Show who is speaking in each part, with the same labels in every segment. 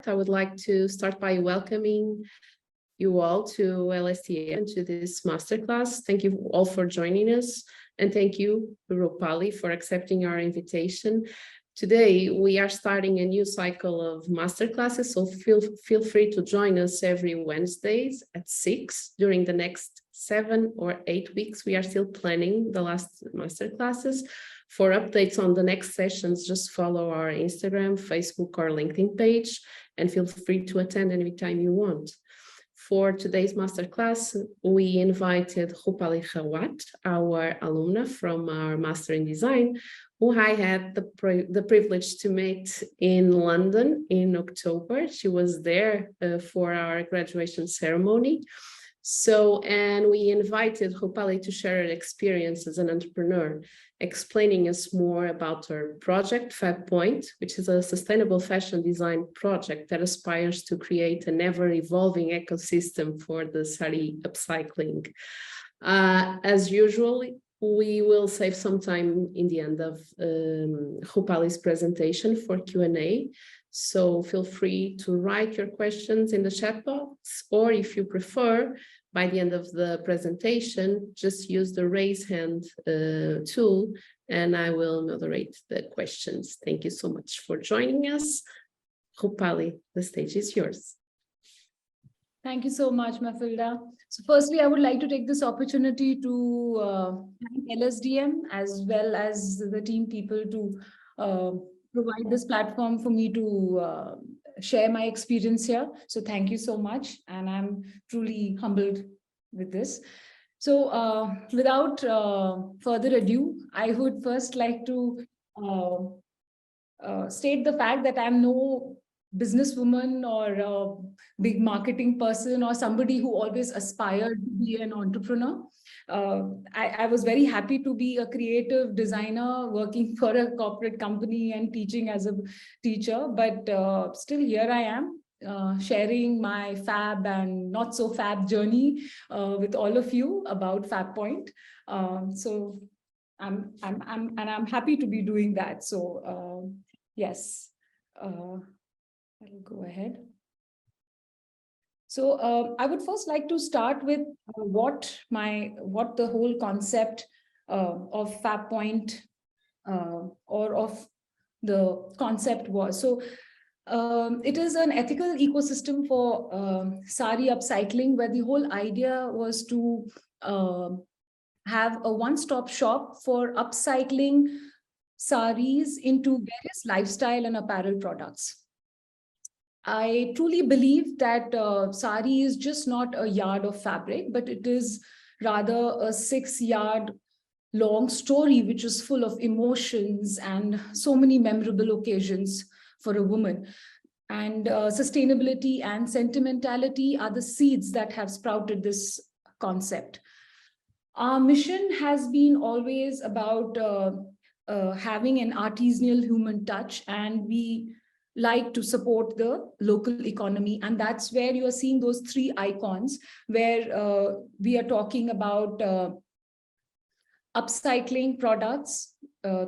Speaker 1: I would like to start by welcoming you all to LSDM, to this masterclass. Thank you all for joining us. And thank you, Roopali, for accepting our invitation. Today, we are starting a new cycle of masterclasses, so feel free to join us every Wednesdays at 6 during the next 7 or 8 weeks. We are still planning the last masterclasses. For updates on the next sessions, just follow our Instagram, Facebook, or LinkedIn page, and feel free to attend anytime you want. For today's masterclass, we invited Roopali Rawat, our alumna from our Master in Design, who I had the privilege to meet in London in October. She was there for our graduation ceremony. And we invited Roopali to share her experience as an entrepreneur, explaining us more about her project, Fab Point, which is a sustainable fashion design project that aspires to create an ever-evolving ecosystem for the saree upcycling. As usual, we will save some time in the end of Roopali's presentation for Q&A. So feel free to write your questions in the chat box, or if you prefer, by the end of the presentation, just use the raise hand tool and I will moderate the questions. Thank you so much for joining us. Roopali, the stage is yours.
Speaker 2: Thank you so much, Mafilda. So firstly, I would like to take this opportunity to thank LSDM as well as the team people to provide this platform for me to share my experience here. So thank you so much. And I'm truly humbled with this. So without further ado, I would first like to state the fact that I'm no businesswoman or a big marketing person or somebody who always aspired to be an entrepreneur. I was very happy to be a creative designer working for a corporate company and teaching as a teacher, but still here I am sharing my fab and not so fab journey with all of you about Fab Point. So I'm happy to be doing that. So yes. I'll go ahead. So I would first like to start with what the whole concept of Fab Point or of the concept was. So it is an ethical ecosystem for saree upcycling, where the whole idea was to have a one-stop shop for upcycling sarees into various lifestyle and apparel products. I truly believe that saree is just not a yard of fabric, but it is rather a 6-yard long story, which is full of emotions and so many memorable occasions for a woman. And sustainability and sentimentality are the seeds that have sprouted this concept. Our mission has been always about having an artisanal human touch, and we like to support the local economy. And that's where you are seeing those 3 icons, where we are talking about upcycling products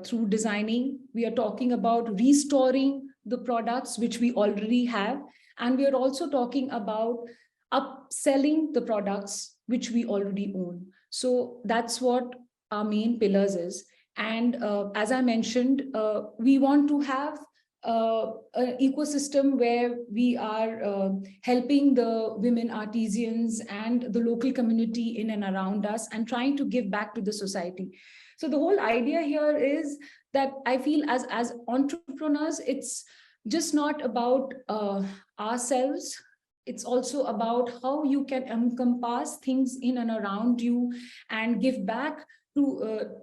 Speaker 2: through designing. We are talking about restoring the products which we already have. And we are also talking about upselling the products which we already own. So that's what our main pillars is. And as I mentioned, we want to have an ecosystem where we are helping the women artisans and the local community in and around us and trying to give back to the society. So the whole idea here is that I feel as entrepreneurs, it's just not about ourselves. It's also about how you can encompass things in and around you and give back the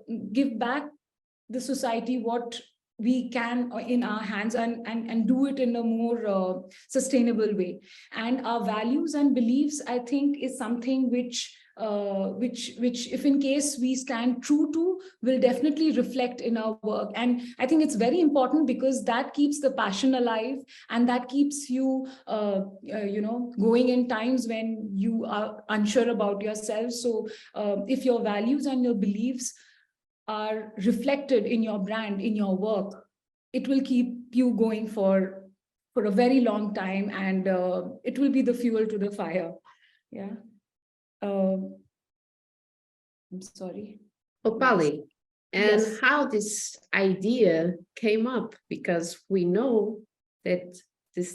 Speaker 2: society what we can in our hands, and do it in a more sustainable way. And our values and beliefs, I think, is something which if in case we stand true to, will definitely reflect in our work. And I think it's very important, because that keeps the passion alive, and that keeps you going in times when you are unsure about yourself. So if your values and your beliefs are reflected in your brand, in your work, it will keep you going for for a very long time, and it will be the fuel to the fire. Yeah. I'm sorry.
Speaker 1: Roopali, and
Speaker 2: Yes.
Speaker 1: how this idea came up, because we know that this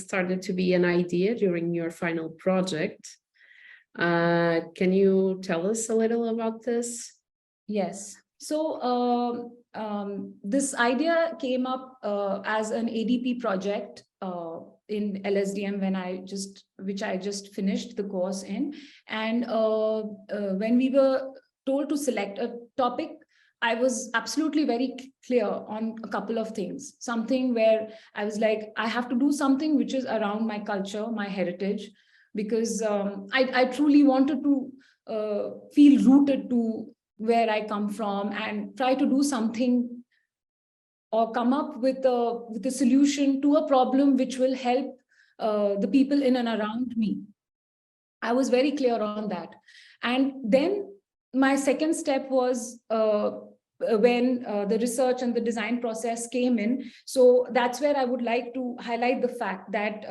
Speaker 1: started to be an idea during your final project. Can you tell us a little about this?
Speaker 2: Yes. So this idea came up as an ADP project in LSDM which I just finished the course in. And when we were told to select a topic, I was absolutely very clear on a couple of things. Something where I was like, I have to do something which is around my culture, my heritage, because I truly wanted to feel rooted to where I come from and try to do something or come up with a solution to a problem which will help the people in and around me. I was very clear on that. And then my second step was when the research and the design process came in. So that's where I would like to highlight the fact that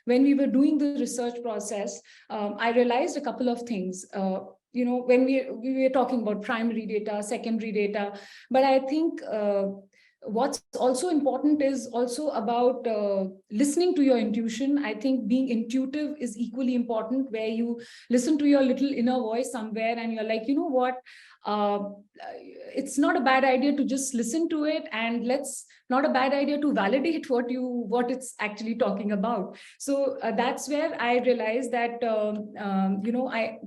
Speaker 2: when we were doing the research process, I realized a couple of things. When we were talking about primary data, secondary data, but I think what's also important is also about listening to your intuition. I think being intuitive is equally important, where you listen to your little inner voice somewhere and you're like, you know what, uh, it's not a bad idea to just listen to it, and let's not a bad idea to validate what it's actually talking about. So that's where I realized that I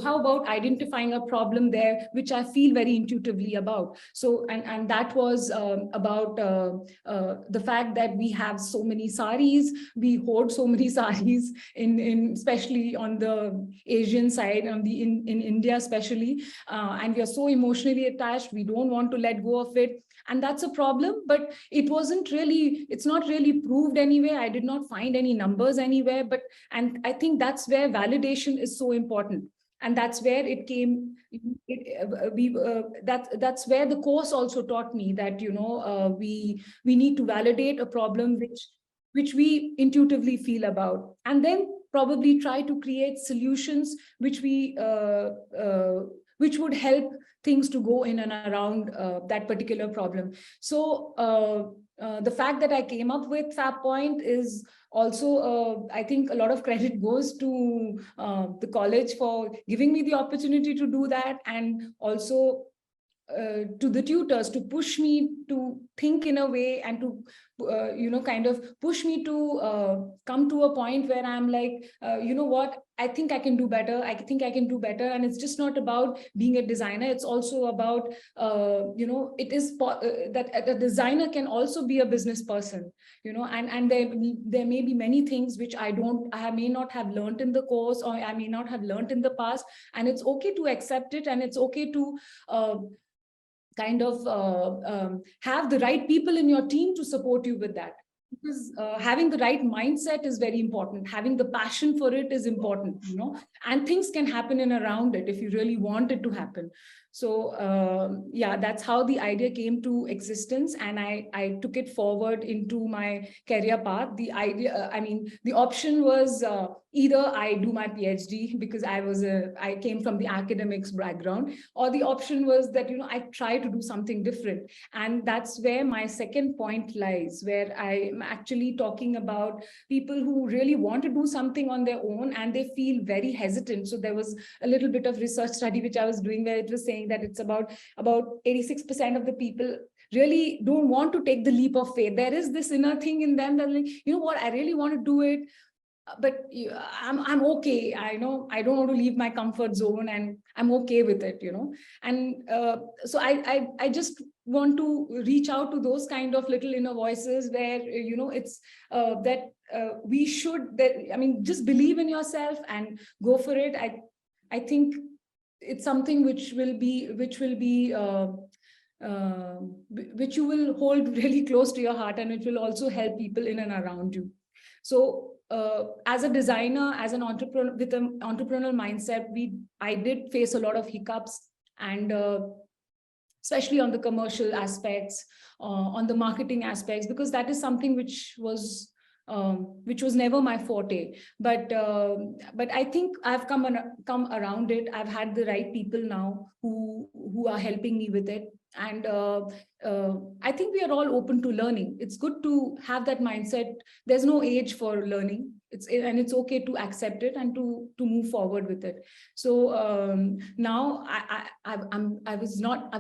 Speaker 2: how about identifying a problem there which I feel very intuitively about. So and that was about the fact that we have so many saris, we hoard so many saris in especially on the Asian side, in India especially, and we are so emotionally attached, we don't want to let go of it, and that's a problem. But it's not really proved anywhere. I did not find any numbers anywhere, and I think that's where validation is so important. And that's where it came. That's where the course also taught me that we need to validate a problem which we intuitively feel about, and then probably try to create solutions which would help things to go in and around that particular problem. So the fact that I came up with Fab Point is also, I think a lot of credit goes to the college for giving me the opportunity to do that, and also to the tutors to push me to think in a way, and to kind of push me to come to a point where I'm like, you know what, I think I can do better. I think I can do better. And it's just not about being a designer. It's also about, that a designer can also be a business person, and there may be many things which I may not have learned in the course, or I may not have learned in the past. And it's okay to accept it. And it's okay to kind of have the right people in your team to support you with that. Because having the right mindset is very important. Having the passion for it is important, and things can happen in around it if you really want it to happen. So yeah, that's how the idea came to existence, and I took it forward into my career path. The idea, the option was either I do my PhD, because I came from the academics background, or the option was that I try to do something different. And that's where my second point lies, where I'm actually talking about people who really want to do something on their own and they feel very hesitant. So there was a little bit of research study which I was doing, where it was saying that it's about 86% of the people really don't want to take the leap of faith. There is this inner thing in them that, like, you know what, I really want to do it, but I'm okay. I know I don't want to leave my comfort zone, and I'm okay with it, And so I just want to reach out to those kind of little inner voices where it's that we should, just believe in yourself and go for it. I think it's something which will be which you will hold really close to your heart, and it will also help people in and around you. So as a designer, as an entrepreneur with an entrepreneurial mindset, I did face a lot of hiccups, and especially on the commercial aspects, on the marketing aspects, because that is something which was never my forte. But I think I've come around it. I've had the right people now who are helping me with it. And I think we are all open to learning. It's good to have that mindset. There's no age for learning. It's okay to accept it and to move forward with it. So now I was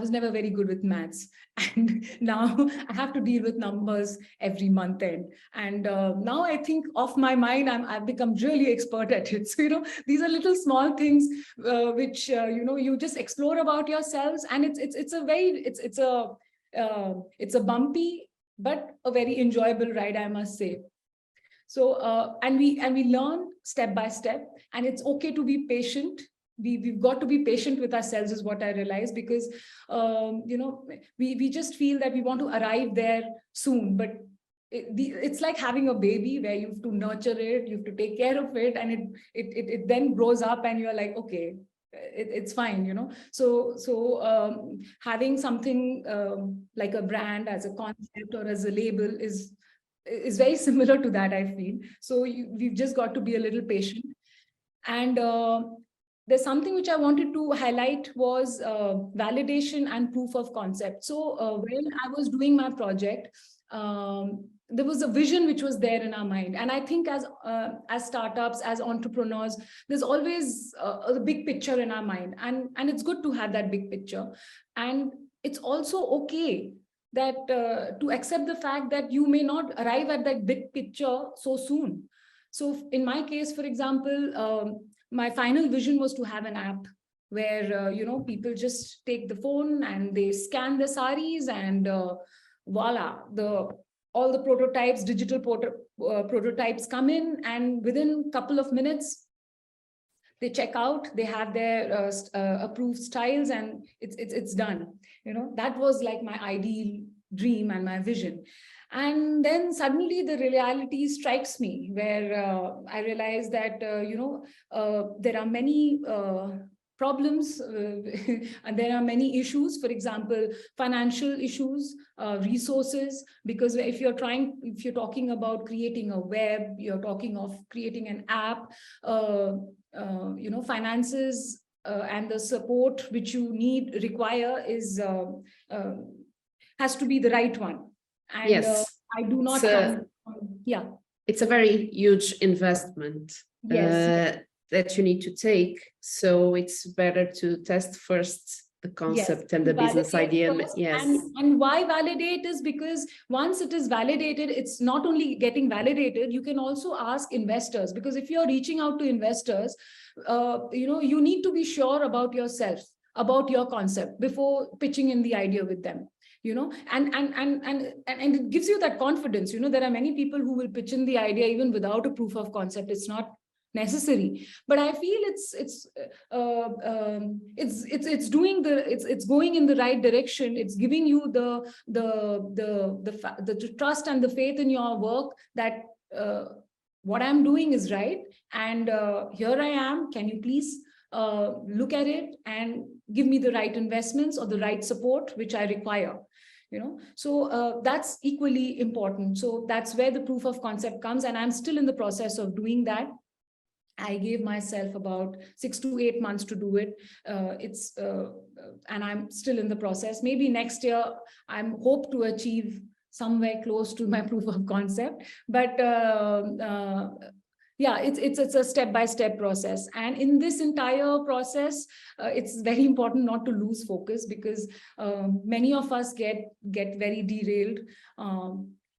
Speaker 2: never very good with maths, and now I have to deal with numbers every month end. And now I think off my mind, I've become really expert at it. So these are little small things which you just explore about yourselves, and it's a bumpy but a very enjoyable ride, I must say. So and we learn step by step, and it's okay to be patient. We've got to be patient with ourselves, is what I realize, because we just feel that we want to arrive there soon, but it's like having a baby where you have to nurture it, you have to take care of it, and it then grows up, and you're like, okay, it's fine. So having something like a brand as a concept or as a label is very similar to that, I feel. So we've just got to be a little patient. And there's something which I wanted to highlight was validation and proof of concept. So when I was doing my project, there was a vision which was there in our mind. And I think as startups, as entrepreneurs, there's always a big picture in our mind. And it's good to have that big picture. And it's also okay that to accept the fact that you may not arrive at that big picture so soon. So in my case, for example, my final vision was to have an app where people just take the phone and they scan the sarees, and voila, all the prototypes, digital prototypes come in, and within a couple of minutes they check out, they have their approved styles, and it's done. That was like my ideal dream and my vision. And then suddenly the reality strikes me, where I realize that there are many problems and there are many issues. For example, financial issues, resources, because if you're talking about creating a web, you're talking of creating an app, finances and the support which you require has to be the right one. And
Speaker 1: yes,
Speaker 2: I do not yeah,
Speaker 1: it's a very huge investment.
Speaker 2: Yes.
Speaker 1: That you need to take. So it's better to test first the concept and the business idea. Yes.
Speaker 2: And why validate is because once it is validated, it's not only getting validated, you can also ask investors, because if you're reaching out to investors, you need to be sure about yourself, about your concept before pitching in the idea with them. And it gives you that confidence. There are many people who will pitch in the idea even without a proof of concept. It's not necessary, but I feel it's going in the right direction. It's giving you the trust and the faith in your work that what I'm doing is right, and here I am. Can you please look at it and give me the right investments or the right support which I require? So that's equally important. So that's where the proof of concept comes, and I'm still in the process of doing that. I gave myself about 6 to 8 months to do it. And I'm still in the process. Maybe next year I hope to achieve somewhere close to my proof of concept. But yeah, it's a step-by-step process. And in this entire process, it's very important not to lose focus, because many of us get very derailed.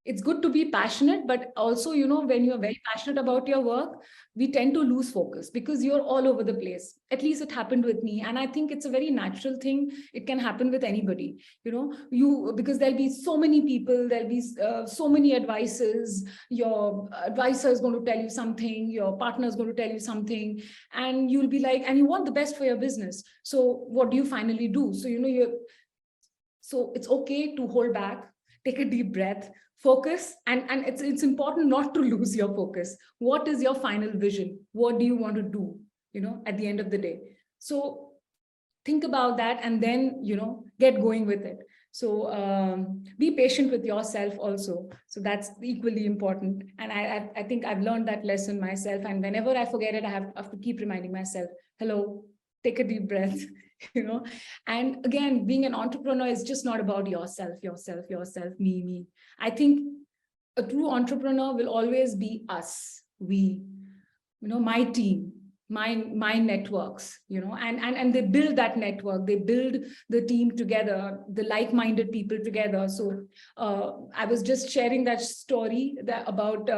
Speaker 2: It's good to be passionate, but also, when you're very passionate about your work, we tend to lose focus because you're all over the place. At least it happened with me. And I think it's a very natural thing. It can happen with anybody, because there'll be so many people, there'll be so many advices. Your advisor is going to tell you something, your partner is going to tell you something, and you'll be like, and you want the best for your business. So what do you finally do? So, so it's okay to hold back, take a deep breath, focus, and it's important not to lose your focus. What is your final vision? What do you want to do, at the end of the day? So think about that and then, get going with it. So be patient with yourself also. So that's equally important. And I think I've learned that lesson myself. And whenever I forget it, I have to keep reminding myself, hello, take a deep breath, And again, being an entrepreneur is just not about yourself, me. I think a true entrepreneur will always be us, we, my team, my networks, and they build that network, they build the team together, the like-minded people together. So I was just sharing that story about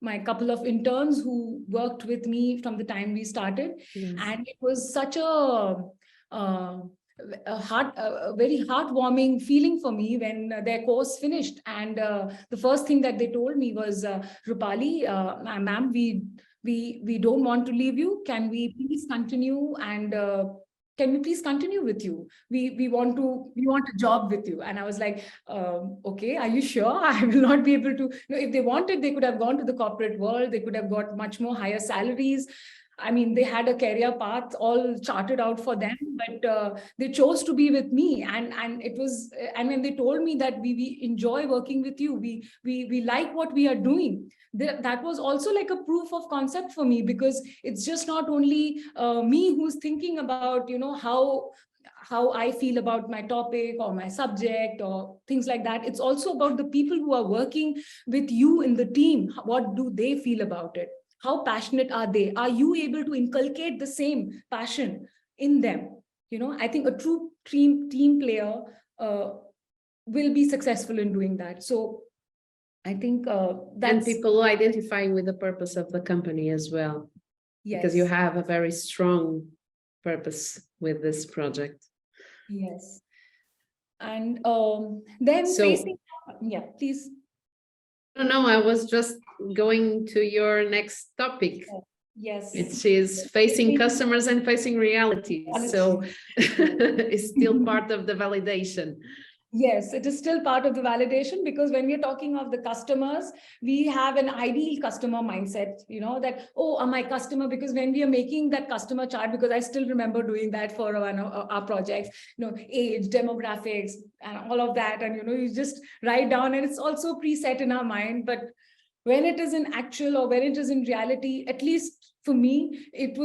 Speaker 2: my couple of interns who worked with me from the time we started.
Speaker 1: Yes.
Speaker 2: And it was such a very heartwarming feeling for me when their course finished. And the first thing that they told me was, Roopali, ma'am, we don't want to leave you. Can we please continue? And can we please continue with you? We want a job with you. And I was like, okay, are you sure? I will not be able to. If they wanted, they could have gone to the corporate world. They could have got much more higher salaries. I mean, they had a career path all charted out for them, but they chose to be with me. And it was, and when they told me that we enjoy working with you, we like what we are doing, that was also like a proof of concept for me, because it's just not only me who's thinking about, how I feel about my topic or my subject or things like that. It's also about the people who are working with you in the team. What do they feel about it? How passionate are they? Are you able to inculcate the same passion in them? I think a true team player will be successful in doing that. So I think that's...
Speaker 1: And people identifying with the purpose of the company as well.
Speaker 2: Yes.
Speaker 1: Because you have a very strong purpose with this project.
Speaker 2: Yes. And then yeah, please.
Speaker 1: No, I was just going to your next topic.
Speaker 2: Yes.
Speaker 1: Which is facing customers and facing reality. So it's still part of the validation.
Speaker 2: Yes, it is still part of the validation, because when we're talking of the customers, we have an ideal customer mindset, that, oh, my customer, because when we are making that customer chart, because I still remember doing that for our projects, age, demographics, and all of that. And, you just write down, and it's also preset in our mind. But when it is in actual, or when it is in reality, at least for me, it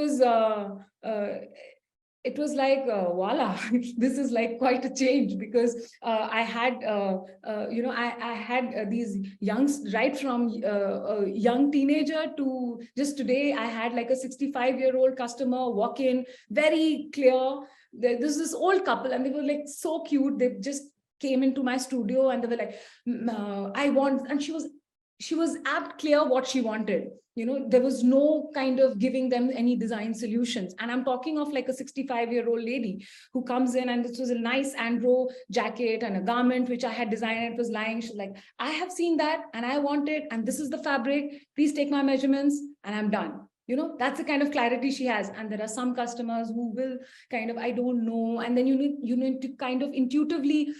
Speaker 2: was like, voila, this is like quite a change, because I had, I had these youngs, right from a young teenager to just today. I had like a 65-year-old customer walk in, very clear. There's this old couple, and they were like so cute. They just came into my studio, and they were like, I want, and she was apt clear what she wanted. There was no kind of giving them any design solutions. And I'm talking of like a 65-year-old lady who comes in, and this was a nice andro jacket and a garment which I had designed, and it was lying. She's like, I have seen that and I want it, and this is the fabric. Please take my measurements, and I'm done. That's the kind of clarity she has. And there are some customers who will kind of, I don't know. And then you need to kind of intuitively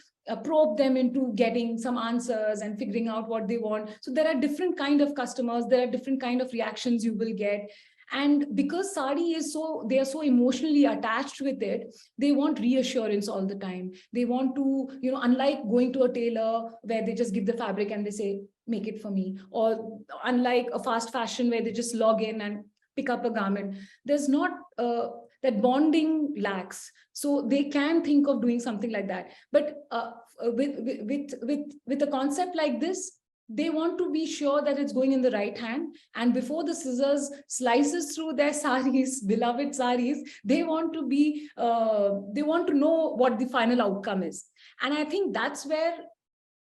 Speaker 2: probe them into getting some answers and figuring out what they want. So there are different kind of customers, there are different kind of reactions you will get. And because sari is they are so emotionally attached with it, they want reassurance all the time. They want to, unlike going to a tailor where they just give the fabric and they say, make it for me, or unlike a fast fashion where they just log in and pick up a garment, there's not that bonding lacks. So they can think of doing something like that. But with a concept like this, they want to be sure that it's going in the right hand. And before the scissors slices through their saris, beloved saris, they want to know what the final outcome is. And I think that's where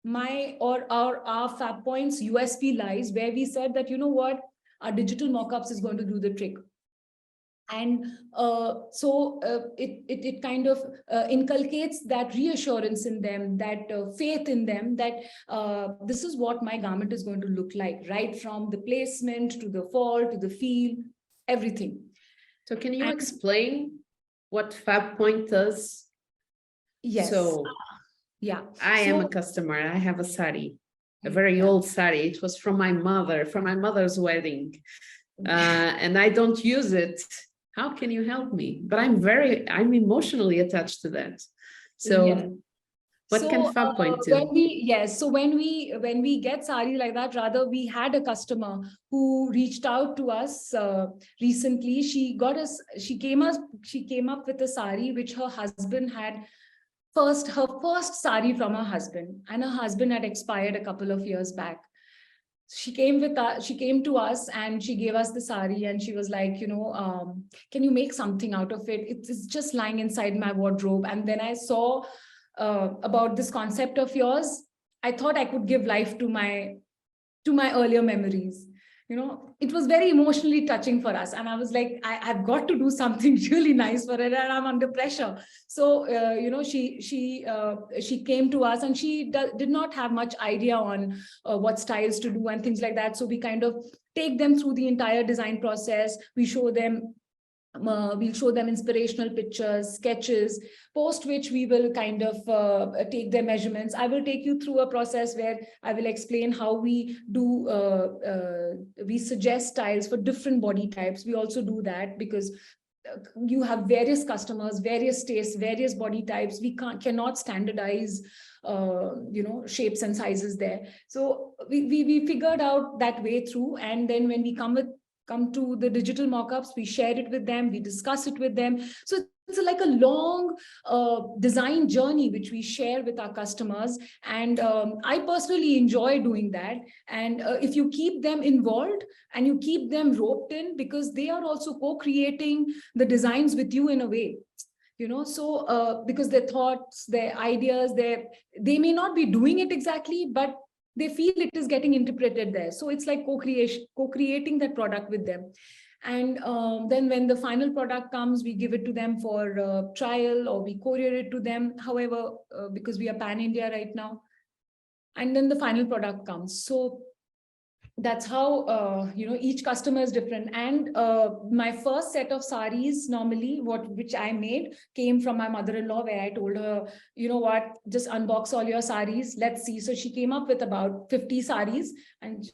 Speaker 2: our Fab Point's USP lies, where we said that, our digital mockups is going to do the trick. And so it kind of inculcates that reassurance in them, that faith in them, that this is what my garment is going to look like, right from the placement to the fall to the feel, everything.
Speaker 1: So can you explain what Fab Point does?
Speaker 2: Yes.
Speaker 1: So
Speaker 2: yeah,
Speaker 1: I am a customer. I have a sari, a very old sari. It was from my mother's wedding. And I don't use it how can you help me? But I'm emotionally attached to that. So
Speaker 2: Yeah.
Speaker 1: what can Fab Point do?
Speaker 2: When we get sari like that, rather we had a customer who reached out to us recently. She came up with a sari which her husband had her first sari from her husband, and her husband had expired a couple of years back. She came to us and she gave us the sari, and she was like, can you make something out of it? It's just lying inside my wardrobe. And then I saw about this concept of yours. I thought I could give life to my earlier memories. It was very emotionally touching for us, and I was like, I've got to do something really nice for it, and I'm under pressure. So she came to us, and she did not have much idea on what styles to do and things like that. So we kind of take them through the entire design process. We'll show them inspirational pictures, sketches, post which we will kind of take their measurements. I will take you through a process where I will explain how we do, we suggest styles for different body types. We also do that because you have various customers, various tastes, various body types. We cannot standardize shapes and sizes there. So we figured out that way through. And then when we come to the digital mock-ups, we share it with them, we discuss it with them. So it's like a long design journey which we share with our customers. And I personally enjoy doing that. And if you keep them involved and you keep them roped in, because they are also co-creating the designs with you in a way. Because their thoughts, their ideas, they may not be doing it exactly, but they feel it is getting interpreted there. So it's like co-creating that product with them. And then when the final product comes, we give it to them for trial, or we courier it to them. However, because we are pan-India right now, and then the final product comes. So that's how each customer is different. And my first set of saris, normally which I made, came from my mother-in-law, where I told her, you know what, just unbox all your saris, let's see. So she came up with about 50 saris, and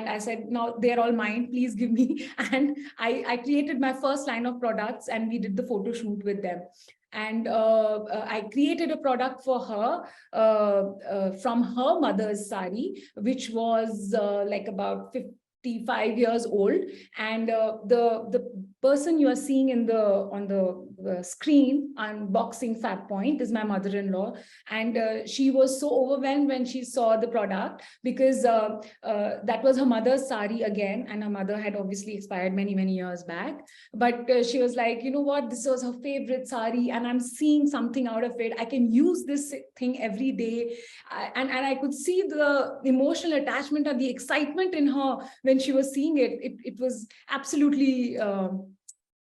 Speaker 2: I said, now they're all mine, please give me. And I created my first line of products, and we did the photo shoot with them. And I created a product for her from her mother's sari, which was like about 55 years old. And the person you are seeing on the screen unboxing Fab Point is my mother-in-law. And she was so overwhelmed when she saw the product, because that was her mother's sari again, and her mother had obviously expired many, many years back. But she was like, you know what, this was her favorite sari, and I'm seeing something out of it. I can use this thing every day. And I could see the emotional attachment and the excitement in her when she was seeing it. It was absolutely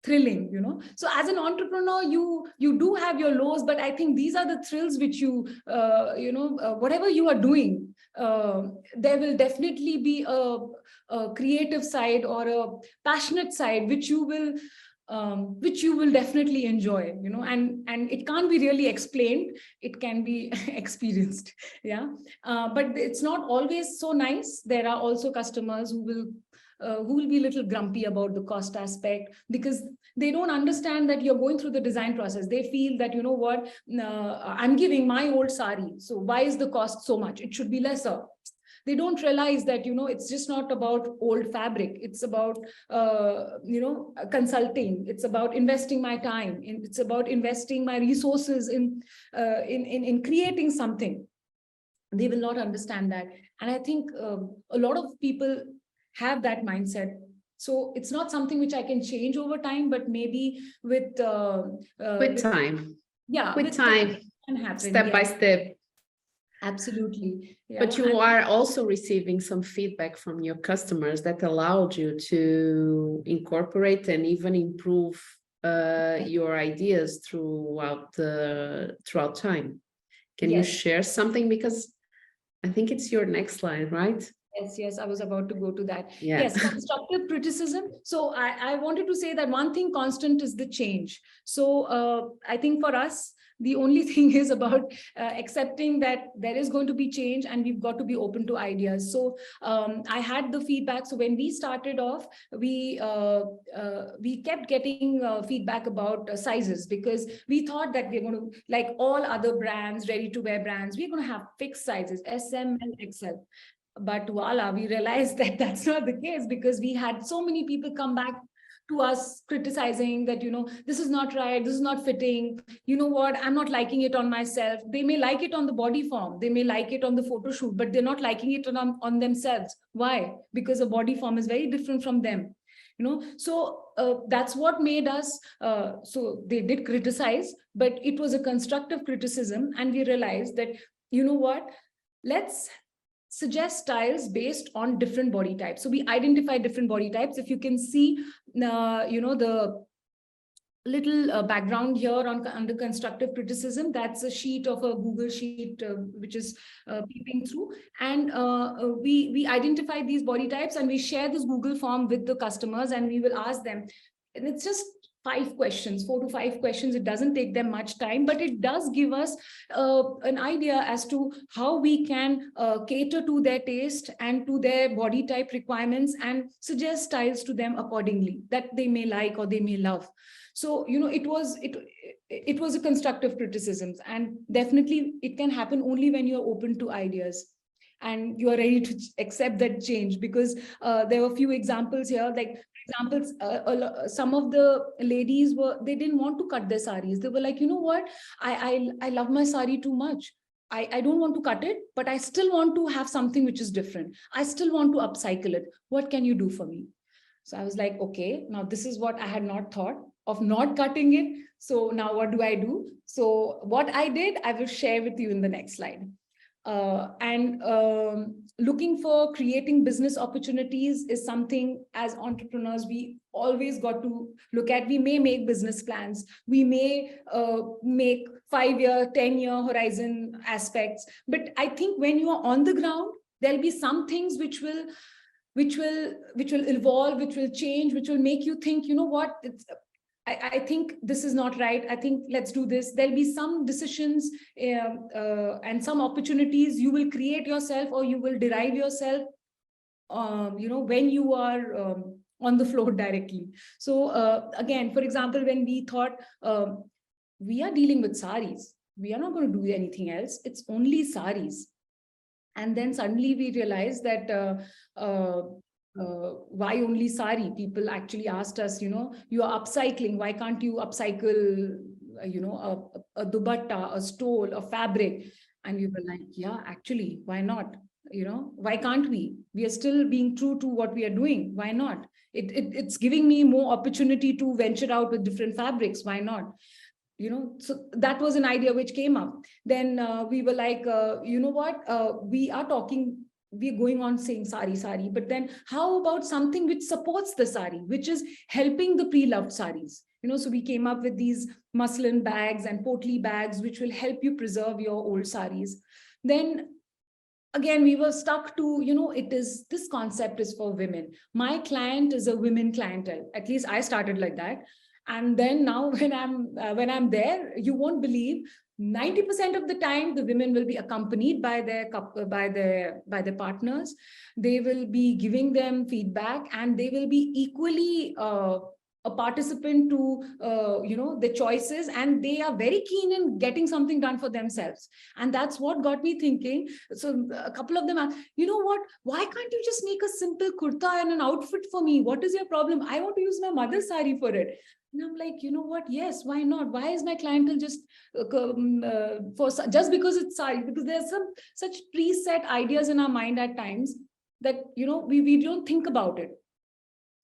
Speaker 2: thrilling. So as an entrepreneur, you do have your lows, but I think these are the thrills which you whatever you are doing, there will definitely be a creative side or a passionate side which you will definitely enjoy. And it can't be really explained, it can be experienced. Yeah. But it's not always so nice. There are also customers who will be a little grumpy about the cost aspect, because they don't understand that you're going through the design process. They feel that, you know what, I'm giving my old sari, so why is the cost so much? It should be lesser. They don't realize that, it's just not about old fabric. It's about, consulting. It's about investing my time. It's about investing my resources in creating something. They will not understand that. And I think a lot of people have that mindset. So it's not something which I can change over time, but maybe with
Speaker 1: time.
Speaker 2: Yeah,
Speaker 1: with time,
Speaker 2: can happen,
Speaker 1: step by step.
Speaker 2: Absolutely. Yeah.
Speaker 1: But you are also receiving some feedback from your customers that allowed you to incorporate and even improve your ideas throughout time. Can you share something? Because I think it's your next slide, right?
Speaker 2: Yes, I was about to go to that.
Speaker 1: Yeah.
Speaker 2: Yes, constructive criticism. So I wanted to say that one thing constant is the change. So I think for us, The only thing is about accepting that there is going to be change, and we've got to be open to ideas. So I had the feedback. So when we started off, we kept getting feedback about sizes, because we thought that we're going to, like all other brands, ready to wear brands, we're going to have fixed sizes, S, M, and XL. But voila, we realized that that's not the case, because we had so many people come back to us criticizing that, this is not right, this is not fitting, you know what, I'm not liking it on myself. They may like it on the body form, they may like it on the photo shoot, but they're not liking it on themselves. Why? Because a body form is very different from them. So that's what made us, so they did criticize, but it was a constructive criticism. And we realized that, you know what, let's suggest styles based on different body types. So we identify different body types. If you can see, the little background here under constructive criticism, that's a sheet of a Google sheet, which is peeping through. And we identify these body types, and we share this Google form with the customers, and we will ask them. And it's just 5 questions, 4 to 5 questions. It doesn't take them much time, but it does give us an idea as to how we can cater to their taste and to their body type requirements, and suggest styles to them accordingly that they may like or they may love. So, it was a constructive criticism, and definitely it can happen only when you're open to ideas and you are ready to accept that change. Because there were a few examples here, like examples, some of the ladies they didn't want to cut their saris. They were like, you know what, I love my sari too much. I don't want to cut it, but I still want to have something which is different. I still want to upcycle it. What can you do for me? So I was like, okay, now this is what I had not thought of, not cutting it. So now what do I do? So what I did, I will share with you in the next slide. Looking for creating business opportunities is something as entrepreneurs we always got to look at. We may make business plans, we may make 5-year, 10-year horizon aspects, but I think when you are on the ground, there'll be some things which will evolve, which will change, which will make you think, you know what, I think this is not right. I think let's do this. There'll be some decisions and some opportunities you will create yourself, or you will derive yourself, when you are on the floor directly. So again, for example, when we thought we are dealing with saris, we are not going to do anything else. It's only saris. And then suddenly we realized that why only sari? People actually asked us, you are upcycling. Why can't you upcycle, a dupatta, a stole, a fabric? And we were like, yeah, actually, why not? Why can't we? We are still being true to what we are doing. Why not? It's giving me more opportunity to venture out with different fabrics. Why not? So that was an idea which came up. Then we were like, you know what, we're going on saying sari, but then how about something which supports the sari, which is helping the pre-loved saris? So we came up with these muslin bags and potli bags, which will help you preserve your old saris. Then again, we were stuck to, this concept is for women. My client is a women clientele. At least I started like that. And then now when I'm there, you won't believe 90% of the time the women will be accompanied by their partners. They will be giving them feedback, and they will be equally a participant to the choices, and they are very keen in getting something done for themselves. And that's what got me thinking. So a couple of them asked, you know what, why can't you just make a simple kurta and an outfit for me? What is your problem? I want to use my mother's sari for it. And I'm like, you know what? Yes, why not? Why is my clientele just just because it's sari? Because there's some such preset ideas in our mind at times that we don't think about it.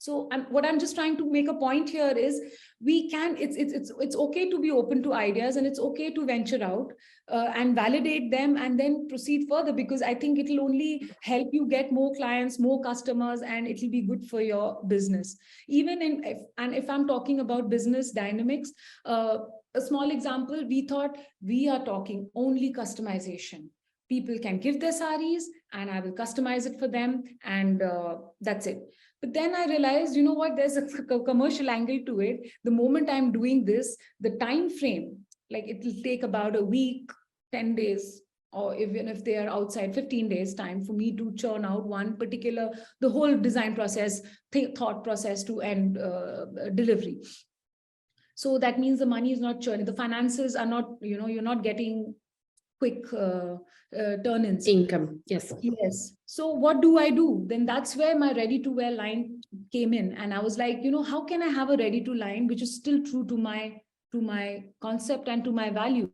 Speaker 2: So what I'm just trying to make a point here is it's okay to be open to ideas, and it's okay to venture out and validate them, and then proceed further, because I think it'll only help you get more clients, more customers, and it'll be good for your business. If I'm talking about business dynamics, a small example, we thought we are talking only customization. People can give their saris and I will customize it for them, and that's it. But then I realized, there's a commercial angle to it. The moment I'm doing this, the time frame like it will take about a week, 10 days, or even if they are outside, 15 days time for me to churn out one particular, the whole design process, thought process to end delivery. So that means the money is not churning, the finances are not, you're not getting quick turn-ins.
Speaker 1: Income, yes.
Speaker 2: Yes. So what do I do? Then that's where my ready-to-wear line came in. And I was like, how can I have a ready-to line which is still true to my concept and to my value?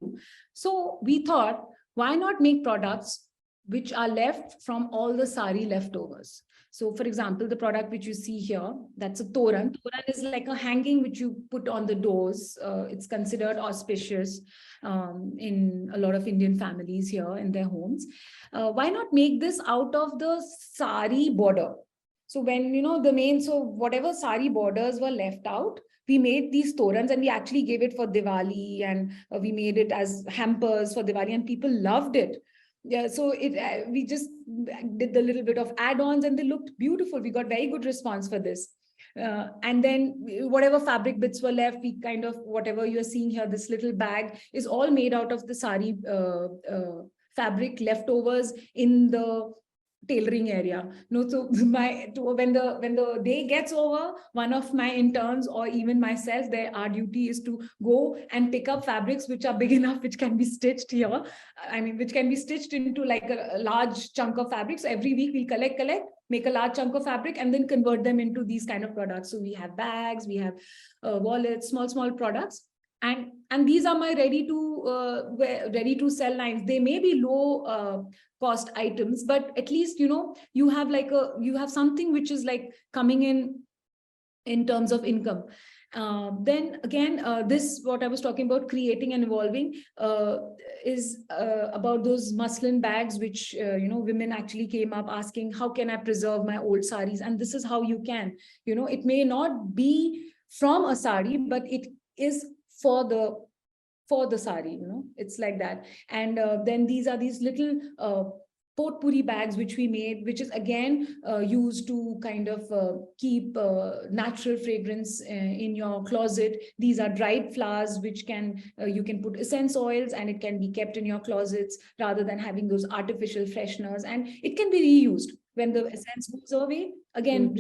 Speaker 2: So we thought, why not make products which are left from all the sari leftovers? So for example, the product which you see here, that's a toran. Toran is like a hanging which you put on the doors. It's considered auspicious in a lot of Indian families here in their homes. Why not make this out of the sari border? So when, so whatever sari borders were left out, we made these torans and we actually gave it for Diwali, and we made it as hampers for Diwali, and people loved it. Yeah, so we just did the little bit of add-ons and they looked beautiful. We got very good response for this. And then whatever fabric bits were left, we kind of, whatever you're seeing here, this little bag is all made out of the sari fabric leftovers in the tailoring area. So when the day gets over, one of my interns or even myself, our duty is to go and pick up fabrics which are big enough, which can be stitched here. I mean, which can be stitched into like a large chunk of fabric. So every week we'll collect, make a large chunk of fabric and then convert them into these kind of products. So we have bags, we have wallets, small products. And these are my ready to sell lines. They may be low cost items, but at least, you have something which is like coming in terms of income. Then again, this, what I was talking about, creating and evolving, is about those muslin bags, which, women actually came up asking, how can I preserve my old saris? And this is how you can, it may not be from a sari, but it is for the sari, it's like that. And then these are these little potpourri bags which we made, which is again used to kind of keep natural fragrance in your closet. These are dried flowers which can you can put essence oils and it can be kept in your closets rather than having those artificial fresheners, and it can be reused. When the essence goes away, again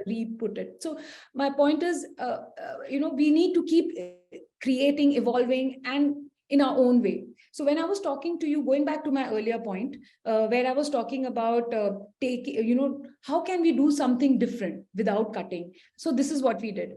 Speaker 2: re-put it. So my point is, we need to keep creating, evolving, and in our own way. So when I was talking to you, going back to my earlier point, where I was talking about how can we do something different without cutting? So this is what we did.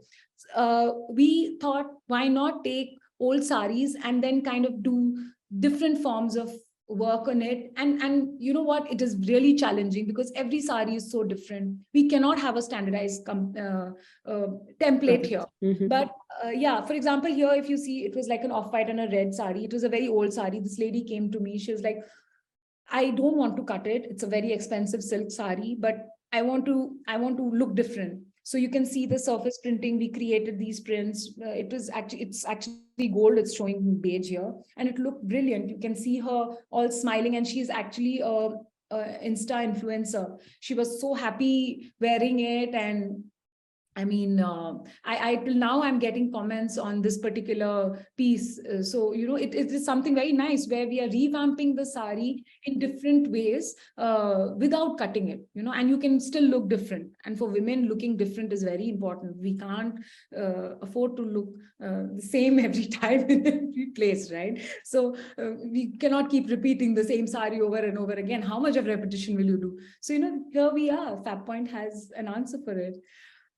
Speaker 2: We thought, why not take old saris and then kind of do different forms of work on it. And you know what, it is really challenging because every sari is so different. We cannot have a standardized template here. But yeah, for example, here, if you see, it was like an off-white and a red sari. It was a very old sari. This lady came to me. She was like, I don't want to cut it. It's a very expensive silk sari, but I want to look different. So you can see the surface printing. We created these prints. It's actually gold. It's showing beige here, and it looked brilliant. You can see her all smiling, and she's actually a Insta influencer. She was so happy wearing it, and I mean, I till now I'm getting comments on this particular piece. So, it is something very nice where we are revamping the sari in different ways without cutting it, and you can still look different. And for women, looking different is very important. We can't afford to look the same every time in every place, right? So we cannot keep repeating the same sari over and over again. How much of repetition will you do? So, here we are. Fab Point has an answer for it.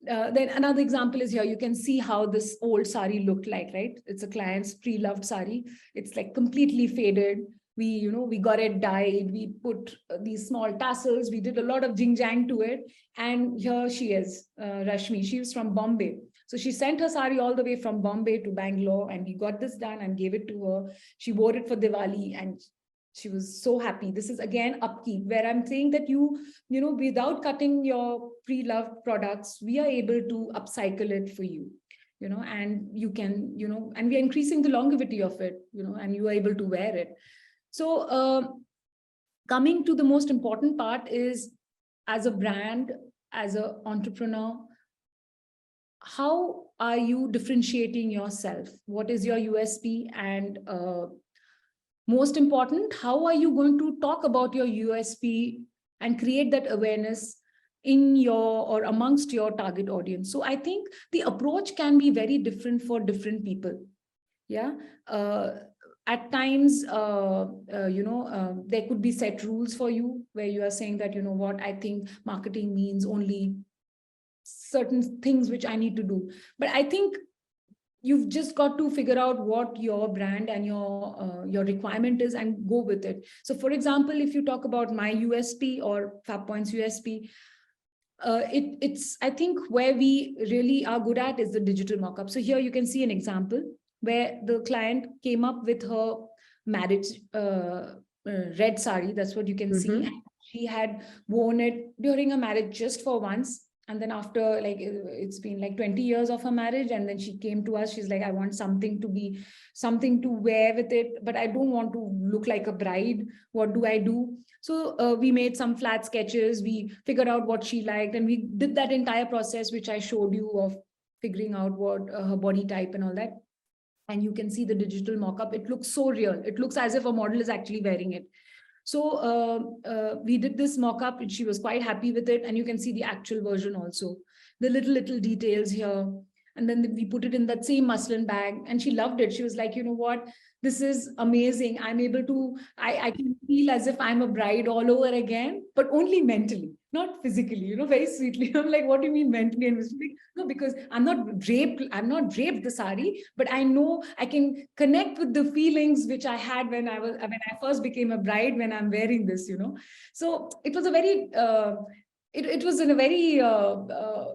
Speaker 2: Then another example is here. You can see how this old sari looked like, right? It's a client's pre-loved sari. It's like completely faded. We got it dyed. We put these small tassels. We did a lot of jing-jang to it. And here she is, Rashmi. She was from Bombay. So she sent her sari all the way from Bombay to Bangalore, and we got this done and gave it to her. She wore it for Diwali, and she was so happy. This is again upkeep, where I'm saying that without cutting your pre-loved products, we are able to upcycle it for you, and you can, and we are increasing the longevity of it, and you are able to wear it. So coming to the most important part is, as a brand, as an entrepreneur, how are you differentiating yourself? What is your USP? And most important, how are you going to talk about your USP and create that awareness in your or amongst your target audience? So I think the approach can be very different for different people. Yeah. At times, there could be set rules for you where you are saying that, you know what, I think marketing means only certain things which I need to do. But I think you've just got to figure out what your brand and your requirement is and go with it. So for example, if you talk about my USP or Fab Point's USP, it's I think where we really are good at is the digital mock-up. So here you can see an example where the client came up with her marriage red sari. That's what you can see. And she had worn it during a marriage just for once. And then after, like, it's been like 20 years of her marriage, and then she came to us. She's like, I want something to wear with it, but I don't want to look like a bride. What do I do? So we made some flat sketches. We figured out what she liked, and we did that entire process, which I showed you, of figuring out what her body type and all that. And you can see the digital mock-up. It looks so real. It looks as if a model is actually wearing it. So we did this mock-up, and she was quite happy with it. And you can see the actual version also, the little details here. And then we put it in that same muslin bag, and she loved it. She was like, you know what, this is amazing. I'm able to, I can feel as if I'm a bride all over again, but only mentally, not physically, very sweetly. I'm like, what do you mean mentally? And like, no, because I'm not draped the sari, but I know I can connect with the feelings which I had when I first became a bride, when I'm wearing this, So it was a very, it was in a very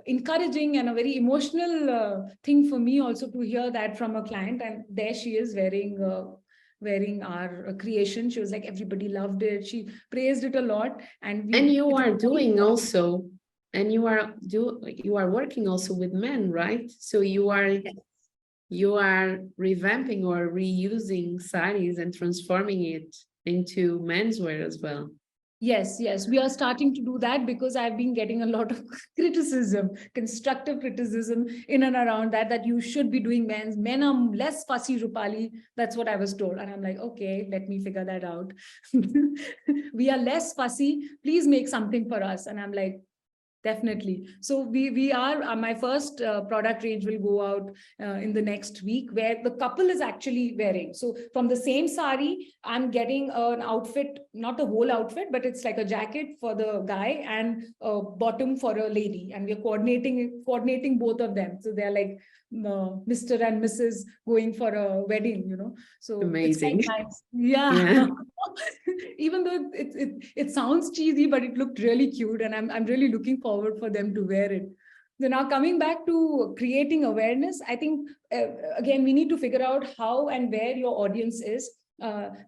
Speaker 2: encouraging and a very emotional thing for me also to hear that from a client. And there she is wearing our creation. She was like, everybody loved it. She praised it a lot. And
Speaker 1: you are doing also, and you are working also with men, right? So you are revamping or reusing saris and transforming it into menswear as well.
Speaker 2: Yes, we are starting to do that, because I've been getting a lot of criticism, constructive criticism in and around that you should be doing men's. Men are less fussy, Roopali. That's what I was told. And I'm like, okay, let me figure that out. We are less fussy. Please make something for us. And I'm like, definitely. So we are, my first product range will go out in the next week, where the couple is actually wearing. So from the same sari, I'm getting an outfit, not a whole outfit, but it's like a jacket for the guy and a bottom for a lady. And we're coordinating both of them. So they're like Mr. and Mrs. going for a wedding, So
Speaker 1: amazing.
Speaker 2: It's quite nice. Yeah. Even though it sounds cheesy, but it looked really cute, and I'm really looking forward for them to wear it. So now, coming back to creating awareness, I think again we need to figure out how and where your audience is.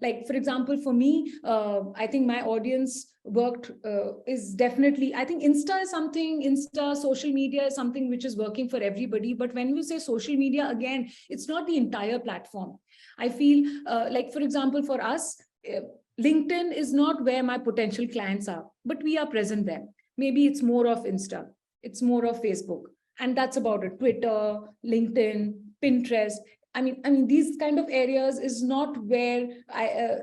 Speaker 2: Like, for example, for me, I think my audience is definitely, I think Insta, social media is something which is working for everybody. But when you say social media, again, it's not the entire platform. I feel like, for example, for us, LinkedIn is not where my potential clients are, but we are present there. Maybe it's more of Insta, it's more of Facebook, and that's about it. Twitter, LinkedIn, Pinterest. I mean, these kind of areas is not where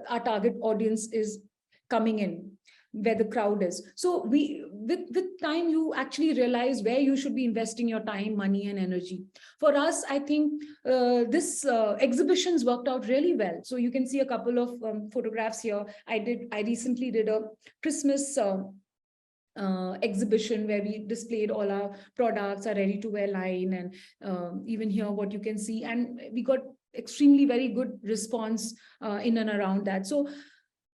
Speaker 2: our target audience is coming in, where the crowd is. So with time, you actually realize where you should be investing your time, money, and energy. For us, I think this exhibitions worked out really well. So you can see a couple of photographs here. I recently did a Christmas exhibition where we displayed all our products, our ready-to-wear line, and even here what you can see, and we got extremely very good response in and around that. So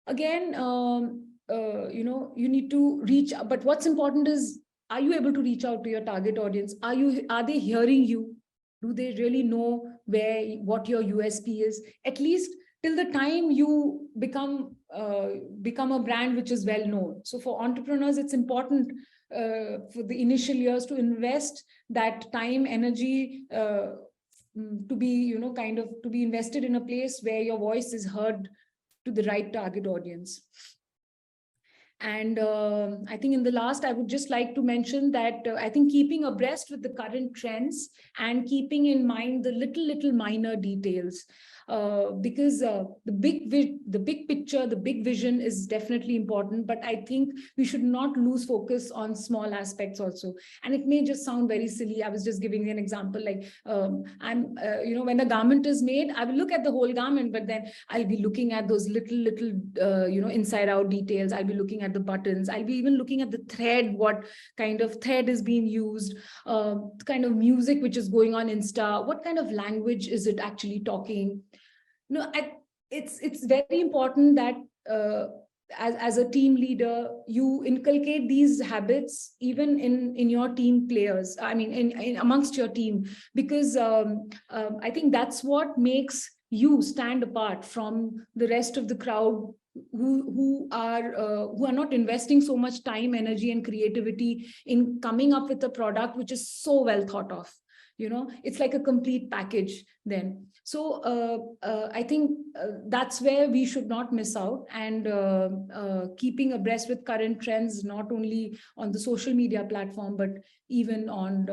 Speaker 2: again, you need to reach, but what's important is, are you able to reach out to your target audience? Are they hearing you? Do they really know what your USP is? At least till the time you become a brand which is well known. So for entrepreneurs, it's important for the initial years to invest that time, energy, to be, to be invested in a place where your voice is heard to the right target audience. And I think in the last, I would just like to mention that I think keeping abreast with the current trends and keeping in mind the little minor details, because the big picture, the big vision is definitely important. But I think we should not lose focus on small aspects also. And it may just sound very silly. I was just giving an example, like when a garment is made, I will look at the whole garment, but then I'll be looking at those little inside out details. I'll be looking at the buttons. I'll be even looking at the thread, what kind of thread is being used, kind of music which is going on Insta, what kind of language is it actually talking. It's very important that as a team leader, you inculcate these habits even in your team players, I mean in amongst your team, because I think that's what makes you stand apart from the rest of the crowd, who are not investing so much time, energy, and creativity in coming up with a product which is so well thought of. It's like a complete package then. So I think that's where we should not miss out, and keeping abreast with current trends, not only on the social media platform, but even on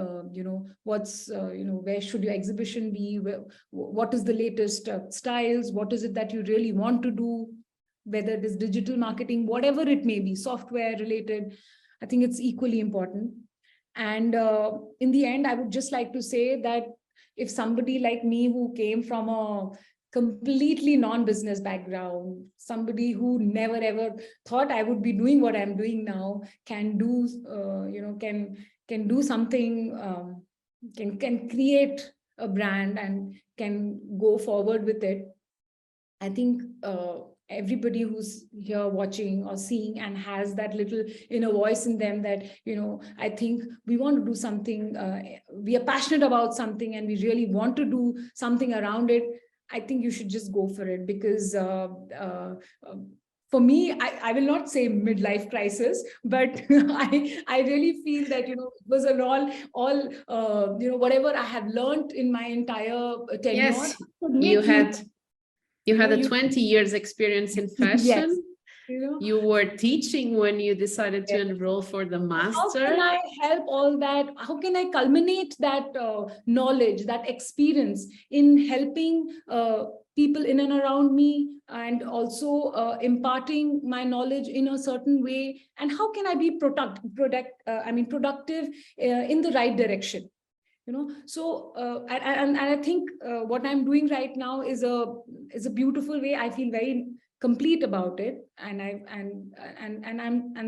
Speaker 2: what's where should your exhibition be, what is the latest styles, what is it that you really want to do, whether it is digital marketing, whatever it may be, software related. I think it's equally important. And in the end, I would just like to say that if somebody like me, who came from a completely non-business background, somebody who never ever thought I would be doing what I'm doing now, can do can do something, can create a brand and can go forward with it. I think everybody who's here watching or seeing and has that little inner voice in them that, I think we want to do something, we are passionate about something, and we really want to do something around it. I think you should just go for it, because for me, I will not say midlife crisis, but I really feel that, it was all whatever I have learned in my entire tenure.
Speaker 1: Yes, you had a 20 years experience in fashion.
Speaker 2: Yes.
Speaker 1: You were teaching when you decided to enroll for the master.
Speaker 2: How can I help all that? How can I culminate that knowledge, that experience in helping people in and around me, and also imparting my knowledge in a certain way? And how can I be productive in the right direction? So and I think what I'm doing right now is a beautiful way. I feel very complete about it, and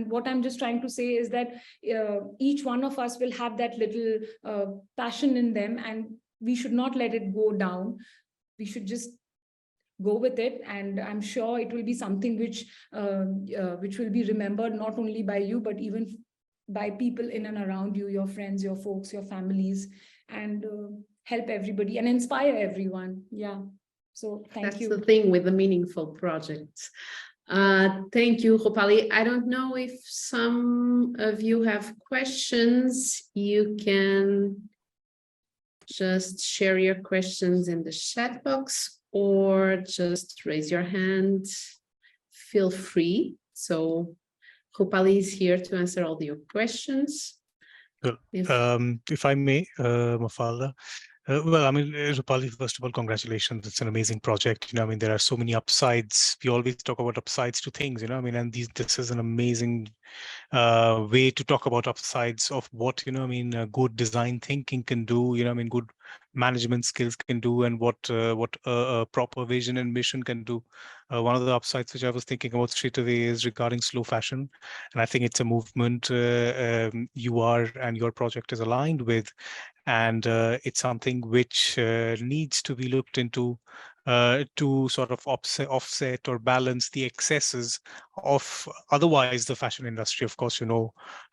Speaker 2: what I'm just trying to say is that each one of us will have that little passion in them, and we should not let it go down. We should just go with it, and I'm sure it will be something which will be remembered not only by you, but even by people in and around you, your friends, your folks, your families, and help everybody and inspire everyone. Yeah. So thank you.
Speaker 1: That's the thing with the meaningful projects. Thank you, Roopali. I don't know if some of you have questions. You can just share your questions in the chat box, or just raise your hand. Feel free. So Roopali is here to answer all your questions.
Speaker 3: Well, if I may, Mafalda. Well, I mean, Roopali, first of all, congratulations. It's an amazing project. There are so many upsides. We always talk about upsides to things, and this is an amazing way to talk about upsides of what, good design thinking can do, good management skills can do, and what a proper vision and mission can do. One of the upsides which I was thinking about straight away is regarding slow fashion. And I think it's a movement you are and your project is aligned with. And it's something which needs to be looked into to sort of offset or balance the excesses of otherwise the fashion industry. Of course,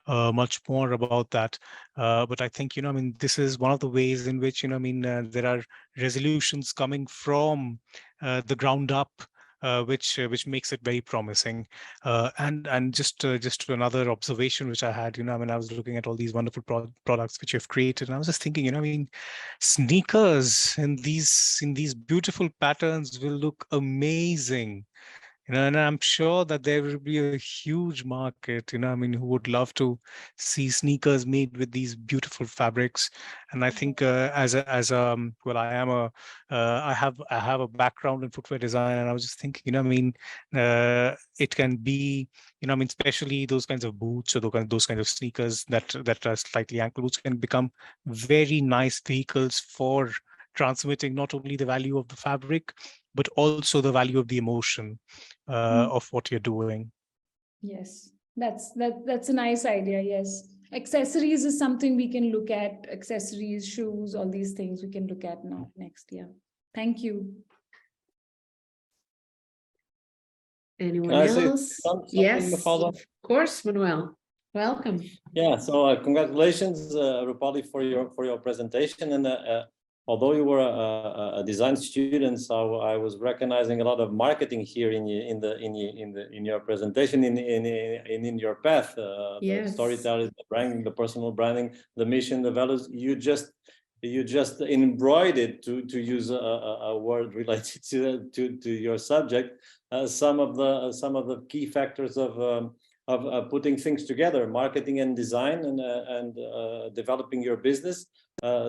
Speaker 3: much more about that. But I think, this is one of the ways in which, there are resolutions coming from the ground up, which makes it very promising. And just another observation which I had, I was looking at all these wonderful products which you've created, and I was just thinking, sneakers in these beautiful patterns will look amazing. And I'm sure that there will be a huge market, I mean, who would love to see sneakers made with these beautiful fabrics. And I think well, I have a background in footwear design, and I was just thinking, I mean, it can be, I mean, especially those kinds of boots or those kinds of sneakers that are slightly ankle boots can become very nice vehicles for transmitting not only the value of the fabric, but also the value of the emotion of what you're doing.
Speaker 2: Yes, that's a nice idea. Yes, accessories is something we can look at. Accessories, shoes, all these things we can look at now next. Yeah. Thank you.
Speaker 1: Anyone
Speaker 4: Can I say
Speaker 1: else?
Speaker 4: something,
Speaker 1: Yes,
Speaker 4: Mafalda?
Speaker 1: of course, Manuel. Welcome.
Speaker 4: Yeah, so congratulations, Roopali, for your presentation. And although you were a design student, so I was recognizing a lot of marketing here in your presentation, in your path.
Speaker 1: Yes.
Speaker 4: The storytelling, the branding, the personal branding, the mission, the values. You just embroidered, to use a word related to your subject, some of the key factors of putting things together, marketing and design, and developing your business.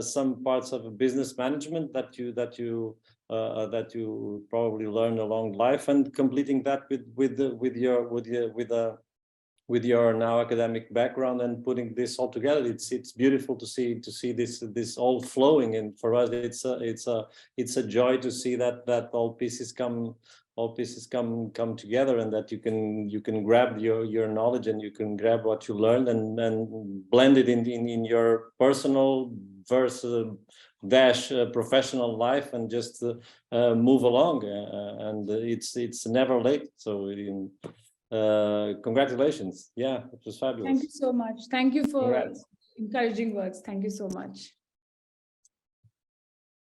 Speaker 4: Some parts of business management that you probably learned along life, and completing that with your now academic background, and putting this all together. It's beautiful to see this all flowing, and for us it's a joy to see that all pieces come together, and that you can grab your knowledge, and you can grab what you learned, and blend it in your personal versus professional life, and just move along, and it's never late. So congratulations. Yeah, it was fabulous.
Speaker 2: Thank you so much. Thank you for
Speaker 4: Congrats.
Speaker 2: encouraging words. Thank you so much.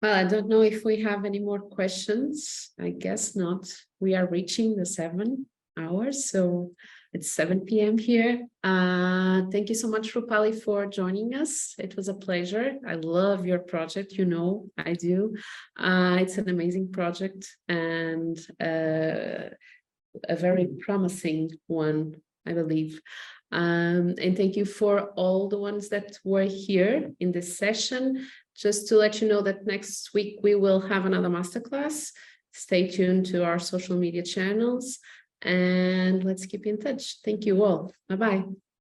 Speaker 1: Well, I don't know if we have any more questions. I guess not. We are reaching the 7 hours, so it's 7 p.m. here. Thank you so much, Roopali, for joining us. It was a pleasure. I love your project. I do. It's an amazing project, and a very promising one, I believe. And thank you for all the ones that were here in this session. Just to let you know that next week we will have another masterclass. Stay tuned to our social media channels, and let's keep in touch. Thank you all. Bye-bye.